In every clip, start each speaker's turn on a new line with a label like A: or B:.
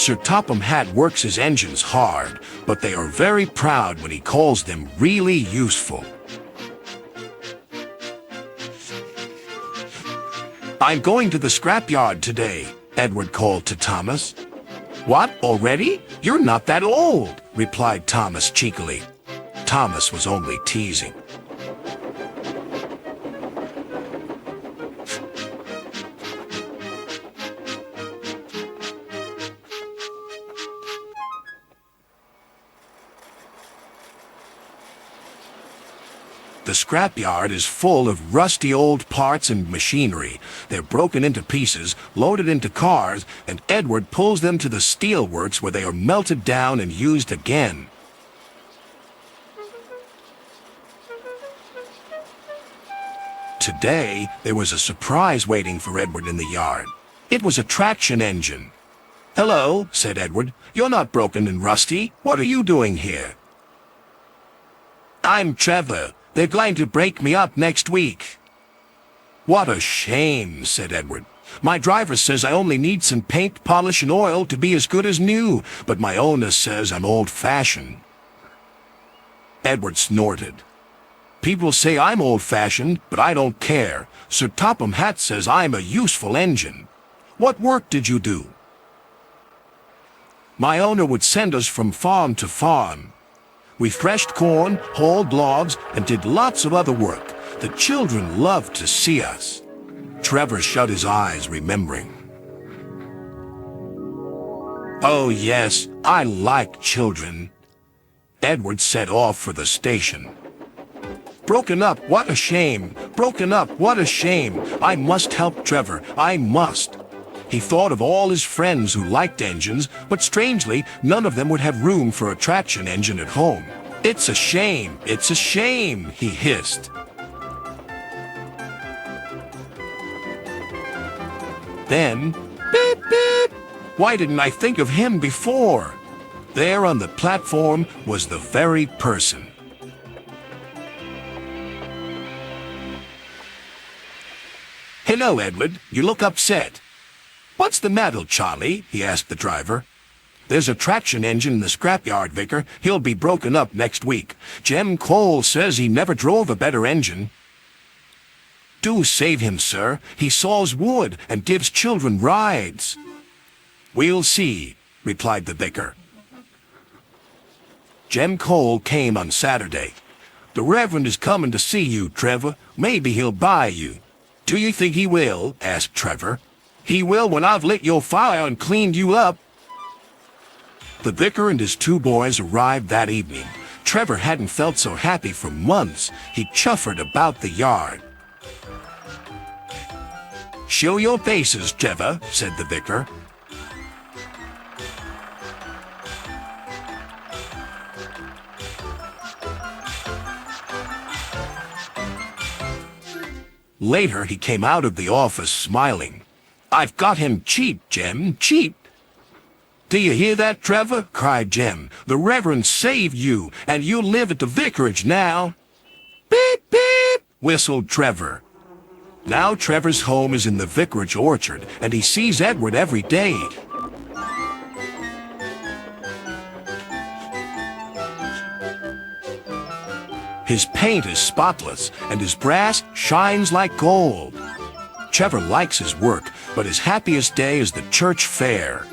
A: Sir Topham Hatt works his engines hard, but they are very proud when he calls them really useful. I'm going to the scrapyard today, Edward called to Thomas. What, already? You're not that old, replied Thomas cheekily. Thomas was only teasing. The scrapyard is full of rusty old parts and machinery. They're broken into pieces, loaded into cars, and Edward pulls them to the steelworks where they are melted down and used again. Today, there was a surprise waiting for Edward in the yard. It was a traction engine. "Hello," said Edward. "You're not broken and rusty. What are you doing here?" "I'm Trevor. They're going to break me up next week." "What a shame," said Edward. "My driver says I only need some paint, polish, and oil to be as good as new, but my owner says I'm old-fashioned." Edward snorted. "People say I'm old-fashioned, but I don't care. Sir Topham Hatt says I'm a useful engine. What work did you do?" "My owner would send us from farm to farm. We threshed corn, hauled logs, and did lots of other work. The children loved to see us." Trevor shut his eyes, remembering. "Oh yes, I like children." Edward set off for the station. "Broken up, what a shame! Broken up, what a shame! I must help Trevor, I must." He thought of all his friends who liked engines, but strangely, none of them would have room for a traction engine at home. "It's a shame, it's a shame," he hissed. Then, beep, beep! Why didn't I think of him before? There on the platform was the very person. "Hello, Edward. You look upset." "What's the matter, Charlie?" he asked the driver. "There's a traction engine in the scrapyard, Vicar. He'll be broken up next week. Jem Cole says he never drove a better engine." "Do save him, sir. He saws wood and gives children rides." "We'll see," replied the vicar. Jem Cole came on Saturday. "The Reverend is coming to see you, Trevor. Maybe he'll buy you." "Do you think he will?" asked Trevor. "He will when I've lit your fire and cleaned you up." The vicar and his two boys arrived that evening. Trevor hadn't felt so happy for months. He chuffered about the yard. "Show your faces, Trevor," said the vicar. Later, he came out of the office smiling. "I've got him cheap, Jem, cheap." "Do you hear that, Trevor?" cried Jem. "The Reverend saved you, and you'll live at the vicarage now." "Beep, beep," whistled Trevor. Now Trevor's home is in the vicarage orchard, and he sees Edward every day. His paint is spotless, and his brass shines like gold. Trevor likes his work, but his happiest day is the church fair.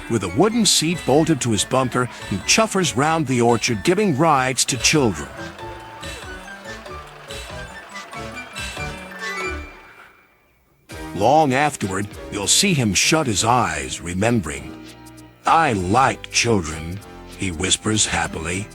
A: With a wooden seat bolted to his bunker, he chuffers round the orchard giving rides to children. Long afterward, you'll see him shut his eyes, remembering. "I like children," he whispers happily.